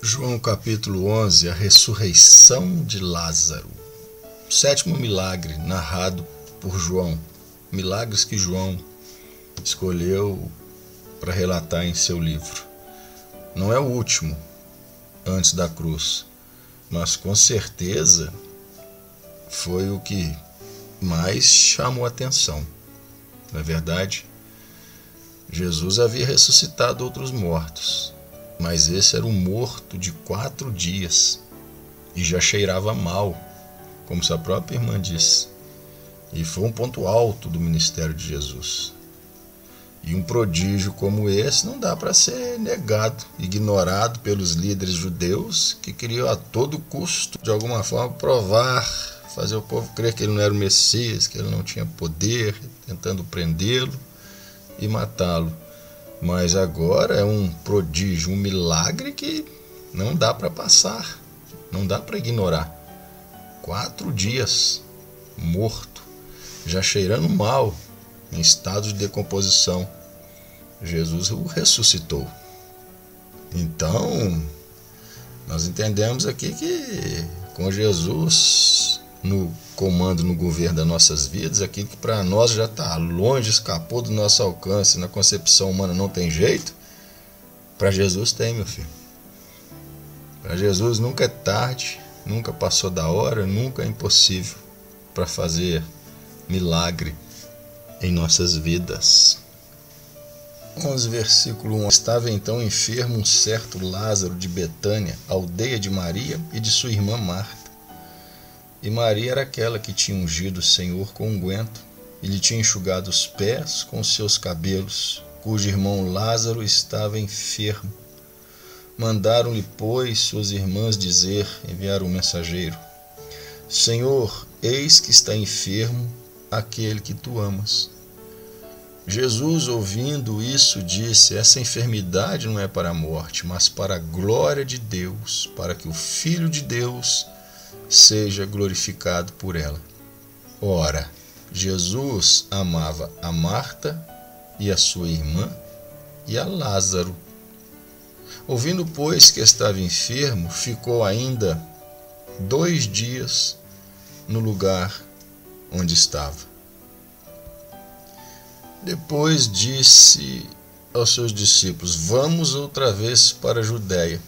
João capítulo 11, a ressurreição de Lázaro. Sétimo milagre narrado por João. Milagres que João escolheu para relatar em seu livro. Não é o último antes da cruz, mas com certeza foi o que mais chamou a atenção. Na verdade, Jesus havia ressuscitado outros mortos, mas esse era um morto de 4 dias e já cheirava mal, como sua própria irmã disse. E foi um ponto alto do ministério de Jesus. E um prodígio como esse não dá para ser negado, ignorado pelos líderes judeus que queriam a todo custo, de alguma forma, provar, fazer o povo crer que ele não era o Messias, que ele não tinha poder, tentando prendê-lo e matá-lo. Mas agora é um prodígio, um milagre que não dá para passar, não dá para ignorar. 4 dias morto, já cheirando mal, em estado de decomposição. Jesus o ressuscitou. Então, nós entendemos aqui que com Jesus no comando, no governo das nossas vidas, aquilo que para nós já está longe, escapou do nosso alcance, na concepção humana não tem jeito, para Jesus tem, meu filho. Para Jesus nunca é tarde, nunca passou da hora, nunca é impossível para fazer milagre em nossas vidas. 11, versículo 1. Estava então enfermo um certo Lázaro de Betânia, aldeia de Maria e de sua irmã Marta. E Maria era aquela que tinha ungido o Senhor com unguento e lhe tinha enxugado os pés com os seus cabelos, cujo irmão Lázaro estava enfermo. Mandaram-lhe, pois, suas irmãs dizer, enviaram um mensageiro: Senhor, eis que está enfermo aquele que tu amas. Jesus, ouvindo isso, disse: essa enfermidade não é para a morte, mas para a glória de Deus, para que o Filho de Deus seja glorificado por ela. Ora, Jesus amava a Marta e a sua irmã e a Lázaro. Ouvindo, pois, que estava enfermo, ficou ainda 2 dias no lugar onde estava. Depois disse aos seus discípulos: vamos outra vez para a Judéia.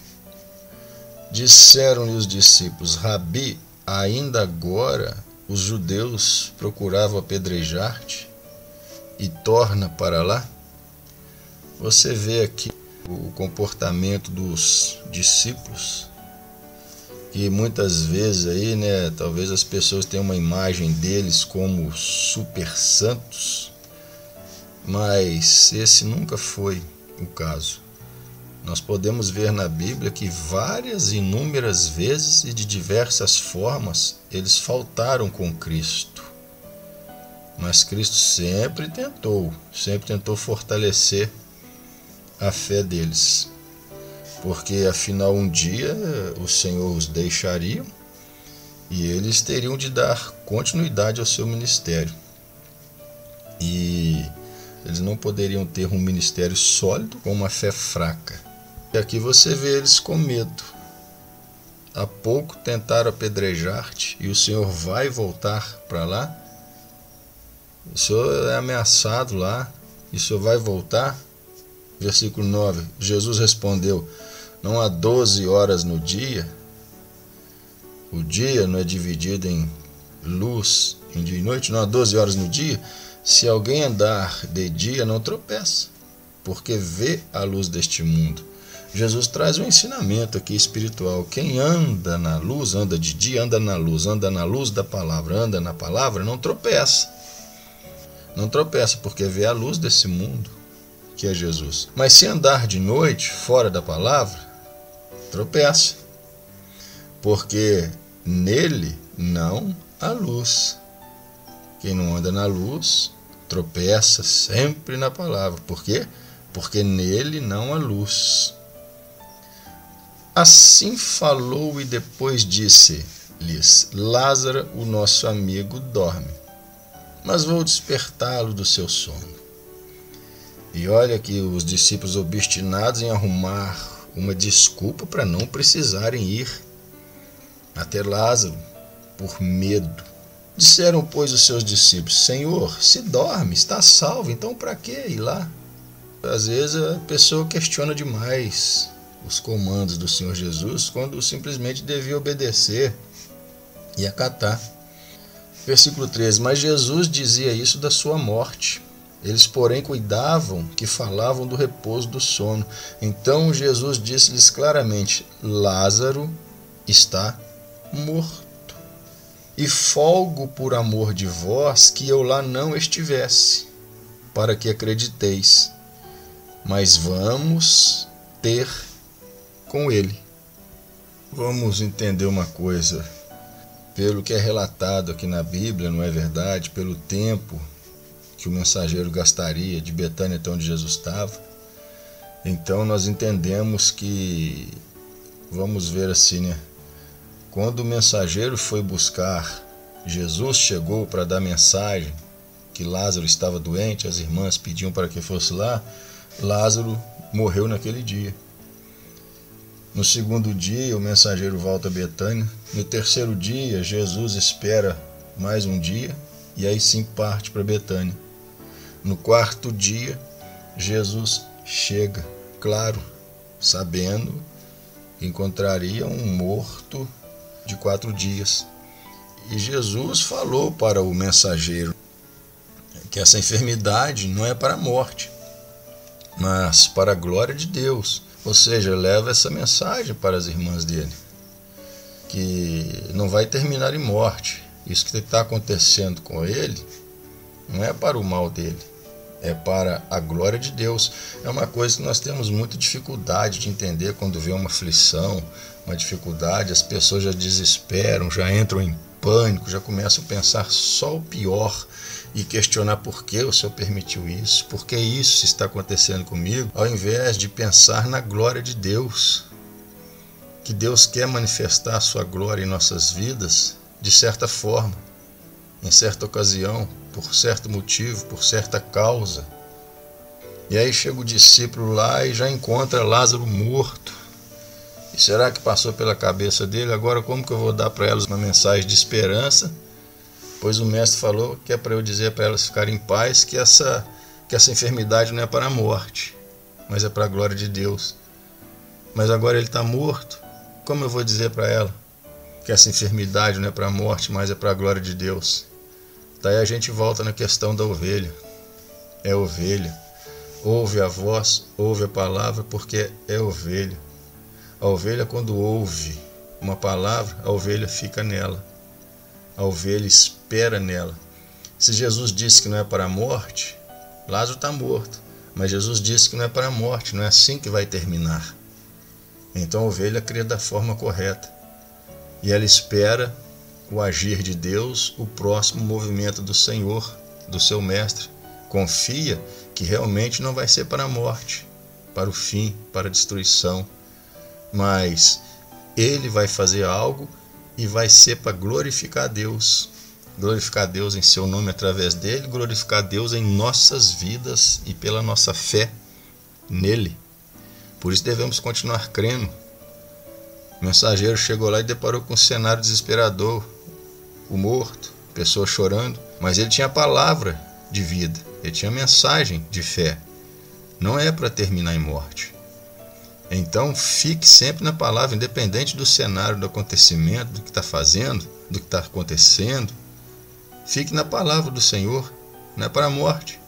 Disseram-lhe os discípulos: Rabi, ainda agora os judeus procuravam apedrejar-te e torna para lá? Você vê aqui o comportamento dos discípulos, que muitas vezes aí, talvez as pessoas tenham uma imagem deles como super santos, mas esse nunca foi o caso. Nós podemos ver na Bíblia que várias e inúmeras vezes e de diversas formas eles faltaram com Cristo. Mas Cristo sempre tentou fortalecer a fé deles. Porque afinal um dia o Senhor os deixaria e eles teriam de dar continuidade ao seu ministério. E eles não poderiam ter um ministério sólido com uma fé fraca. E aqui você vê eles com medo. Há pouco tentaram apedrejar-te e o Senhor vai voltar para lá? O Senhor é ameaçado lá e o Senhor vai voltar? Versículo 9. Jesus respondeu: não há 12 horas no dia? O dia não é dividido em luz, em dia e noite? Não há 12 horas no dia? Se alguém andar de dia, não tropeça, porque vê a luz deste mundo. Jesus traz um ensinamento aqui espiritual. Quem anda na luz, anda de dia, anda na luz da palavra, anda na palavra, não tropeça. Não tropeça, porque vê a luz desse mundo, que é Jesus. Mas se andar de noite, fora da palavra, tropeça, porque nele não há luz. Quem não anda na luz, tropeça sempre na palavra. Por quê? Porque nele não há luz. Assim falou e depois disse-lhes: Lázaro, o nosso amigo, dorme, mas vou despertá-lo do seu sono. E olha que os discípulos obstinados em arrumar uma desculpa para não precisarem ir até Lázaro por medo. Disseram, pois, os seus discípulos: Senhor, se dorme, está salvo, então para que ir lá? Às vezes a pessoa questiona demais os comandos do Senhor Jesus, quando simplesmente devia obedecer e acatar. Versículo 13: Mas Jesus dizia isso da sua morte. Eles, porém, cuidavam que falavam do repouso do sono. Então Jesus disse-lhes claramente: Lázaro está morto. E folgo por amor de vós que eu lá não estivesse, para que acrediteis. Mas vamos ter com ele. Vamos entender uma coisa. Pelo que é relatado aqui na Bíblia, não é verdade? Pelo tempo que o mensageiro gastaria de Betânia até onde Jesus estava. Então nós entendemos que, vamos ver assim, né? Quando o mensageiro foi buscar, Jesus chegou para dar mensagem que Lázaro estava doente, as irmãs pediam para que fosse lá, Lázaro morreu naquele dia. No segundo dia, o mensageiro volta a Betânia. No terceiro dia, Jesus espera mais um dia e aí sim parte para Betânia. No quarto dia, Jesus chega, claro, sabendo que encontraria um morto de 4 dias. E Jesus falou para o mensageiro que essa enfermidade não é para a morte, mas para a glória de Deus. Ou seja, leva essa mensagem para as irmãs dele, que não vai terminar em morte. Isso que está acontecendo com ele não é para o mal dele, é para a glória de Deus. É uma coisa que nós temos muita dificuldade de entender quando vê uma aflição, uma dificuldade, as pessoas já desesperam, já entram em pânico, já começam a pensar só o pior e questionar por que o Senhor permitiu isso, por que isso está acontecendo comigo, ao invés de pensar na glória de Deus, que Deus quer manifestar a sua glória em nossas vidas de certa forma, em certa ocasião, por certo motivo, por certa causa. E aí chega o discípulo lá e já encontra Lázaro morto. E será que passou pela cabeça dele? Agora como que eu vou dar para elas uma mensagem de esperança? Pois o mestre falou que é para eu dizer para elas ficarem em paz, que essa enfermidade não é para a morte, mas é para a glória de Deus. Mas agora ele está morto, como eu vou dizer para ela que essa enfermidade não é para a morte, mas é para a glória de Deus? Daí a gente volta na questão da ovelha. É ovelha. Ouve a voz, ouve a palavra, porque é ovelha. A ovelha, quando ouve uma palavra, a ovelha fica nela. A ovelha espera nela. Se Jesus disse que não é para a morte, Lázaro está morto. Mas Jesus disse que não é para a morte, não é assim que vai terminar. Então a ovelha crê da forma correta. E ela espera o agir de Deus, o próximo movimento do Senhor, do seu mestre. Confia que realmente não vai ser para a morte, para o fim, para a destruição. Mas ele vai fazer algo e vai ser para glorificar a Deus. Glorificar a Deus em seu nome através dele, glorificar a Deus em nossas vidas e pela nossa fé nele. Por isso devemos continuar crendo. O mensageiro chegou lá e deparou com um cenário desesperador. O morto, pessoas chorando, mas ele tinha a palavra de vida, ele tinha a mensagem de fé. Não é para terminar em morte. Então fique sempre na palavra, independente do cenário, do acontecimento, do que está fazendo, do que está acontecendo. Fique na palavra do Senhor. Não é para a morte,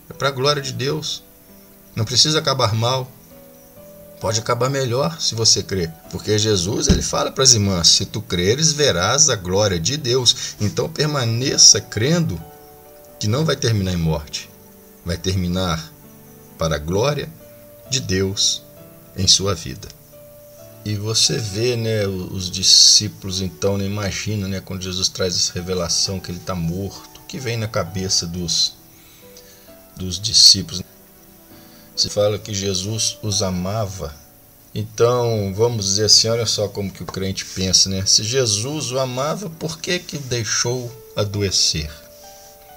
é para a glória de Deus. Não precisa acabar mal, pode acabar melhor se você crer, porque Jesus ele fala para as irmãs: se tu creres, verás a glória de Deus. Então permaneça crendo que não vai terminar em morte, vai terminar para a glória de Deus em sua vida. E você vê, né, os discípulos então, né, imagina, né, quando Jesus traz essa revelação que ele está morto, o que vem na cabeça dos discípulos? Se fala que Jesus os amava. Então vamos dizer assim, olha só como que o crente pensa, né? Se Jesus o amava, por que que o deixou adoecer?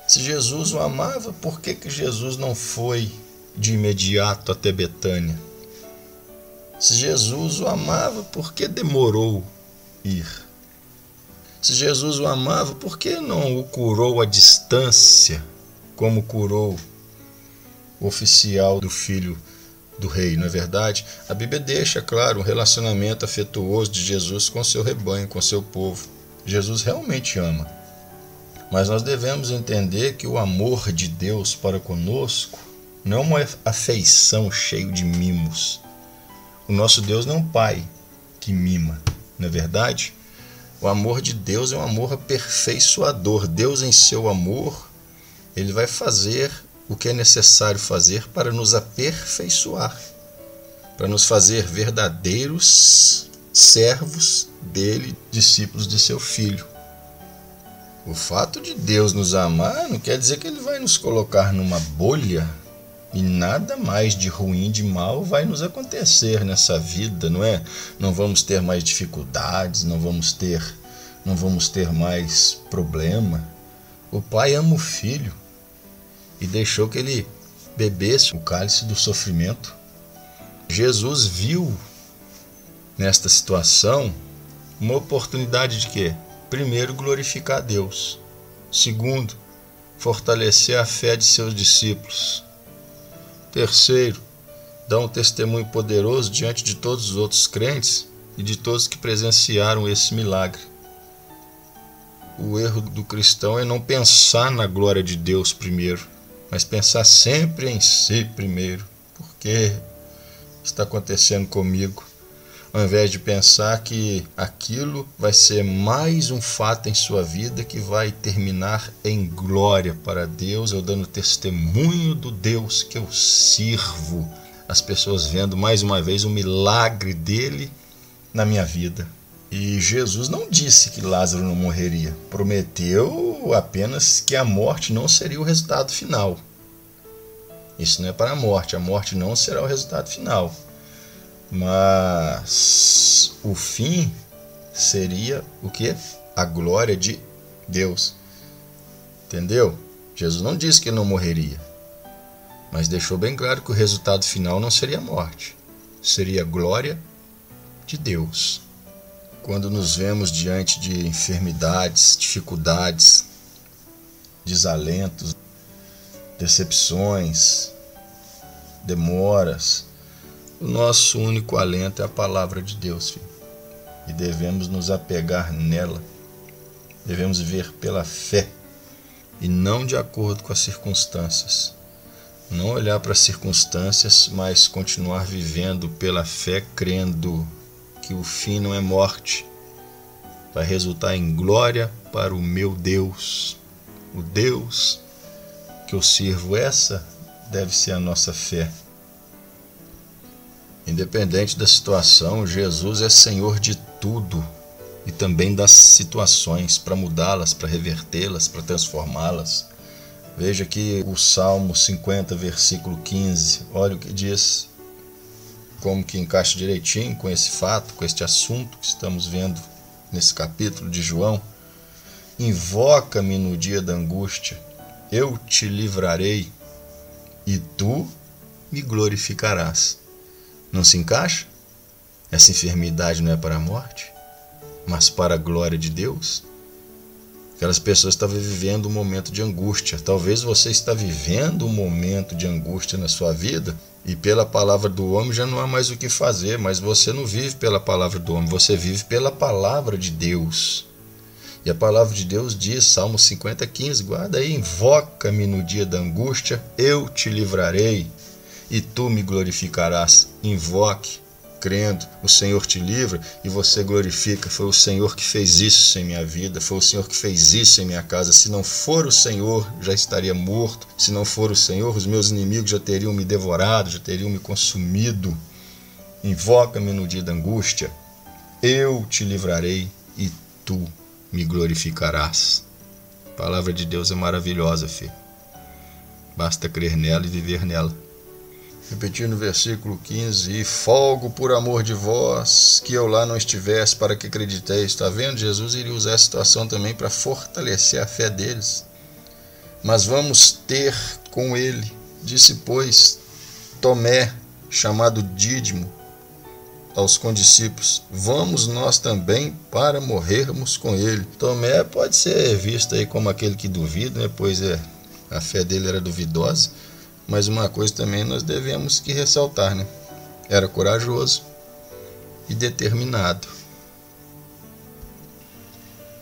Se Jesus o amava, por que que Jesus não foi de imediato até Betânia? Se Jesus o amava, por que demorou ir? Se Jesus o amava, por que não o curou à distância, como curou o oficial do filho do rei, não é verdade? A Bíblia deixa claro um relacionamento afetuoso de Jesus com seu rebanho, com seu povo. Jesus realmente ama. Mas nós devemos entender que o amor de Deus para conosco não é uma afeição cheia de mimos. O nosso Deus não é um pai que mima, não é verdade? O amor de Deus é um amor aperfeiçoador. Deus, em seu amor, ele vai fazer o que é necessário fazer para nos aperfeiçoar, para nos fazer verdadeiros servos dele, discípulos de seu Filho. O fato de Deus nos amar não quer dizer que ele vai nos colocar numa bolha e nada mais de ruim, de mal vai nos acontecer nessa vida, não é? Não vamos ter mais dificuldades, não vamos ter mais problema. O Pai ama o Filho e deixou que ele bebesse o cálice do sofrimento. Jesus viu nesta situação uma oportunidade de quê? Primeiro, glorificar a Deus. Segundo, fortalecer a fé de seus discípulos. Terceiro, dar um testemunho poderoso diante de todos os outros crentes e de todos que presenciaram esse milagre. O erro do cristão é não pensar na glória de Deus primeiro, mas pensar sempre em si primeiro. Por que está acontecendo comigo? Ao invés de pensar que aquilo vai ser mais um fato em sua vida que vai terminar em glória para Deus, eu dando testemunho do Deus que eu sirvo. As pessoas vendo mais uma vez o milagre dele na minha vida. E Jesus não disse que Lázaro não morreria. Prometeu apenas que a morte não seria o resultado final. Isso não é para a morte não será o resultado final. Mas o fim seria o quê? A glória de Deus. Entendeu? Jesus não disse que ele não morreria, mas deixou bem claro que o resultado final não seria a morte, seria a glória de Deus. Quando nos vemos diante de enfermidades, dificuldades, desalentos, decepções, demoras, o nosso único alento é a palavra de Deus, filho. E devemos nos apegar nela. Devemos viver pela fé e não de acordo com as circunstâncias. Não olhar para as circunstâncias, mas continuar vivendo pela fé, crendo que o fim não é morte. Vai resultar em glória para o meu Deus. O Deus que eu sirvo, essa deve ser a nossa fé. Independente da situação, Jesus é Senhor de tudo e também das situações, para mudá-las, para revertê-las, para transformá-las. Veja aqui o Salmo 50, versículo 15. Olha o que diz, como que encaixa direitinho com esse fato, com este assunto que estamos vendo nesse capítulo de João. Invoca-me no dia da angústia, eu te livrarei e tu me glorificarás. Não se encaixa? Essa enfermidade não é para a morte, mas para a glória de Deus? Aquelas pessoas estavam vivendo um momento de angústia. Talvez você está vivendo um momento de angústia na sua vida e pela palavra do homem já não há mais o que fazer, mas você não vive pela palavra do homem, você vive pela palavra de Deus. E a palavra de Deus diz, Salmo 50, 15, guarda aí, invoca-me no dia da angústia, eu te livrarei e tu me glorificarás. Invoque, crendo, o Senhor te livra e você glorifica. Foi o Senhor que fez isso em minha vida, foi o Senhor que fez isso em minha casa. Se não for o Senhor, já estaria morto. Se não for o Senhor, os meus inimigos já teriam me devorado, já teriam me consumido. Invoca-me no dia da angústia, eu te livrarei e tu me glorificarás. A palavra de Deus é maravilhosa, filho. Basta crer nela e viver nela. Repetindo o versículo 15, e folgo por amor de vós, que eu lá não estivesse, para que acrediteis. Está vendo? Jesus iria usar a situação também para fortalecer a fé deles. Mas vamos ter com ele, disse pois Tomé, chamado Dídimo, aos condiscípulos: vamos nós também para morrermos com ele. Tomé pode ser visto aí como aquele que duvida, né? Pois a fé dele era duvidosa, mas uma coisa também nós devemos que ressaltar, né? Era corajoso e determinado.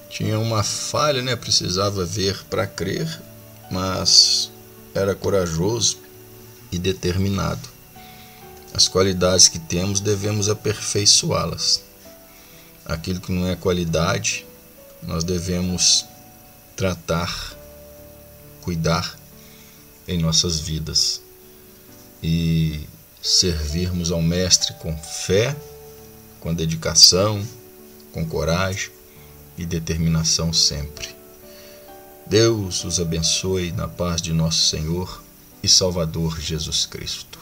Tinha uma falha, né? Precisava ver para crer, mas era corajoso e determinado. As qualidades que temos devemos aperfeiçoá-las. Aquilo que não é qualidade, nós devemos tratar, cuidar em nossas vidas e servirmos ao Mestre com fé, com dedicação, com coragem e determinação sempre. Deus os abençoe na paz de nosso Senhor e Salvador Jesus Cristo.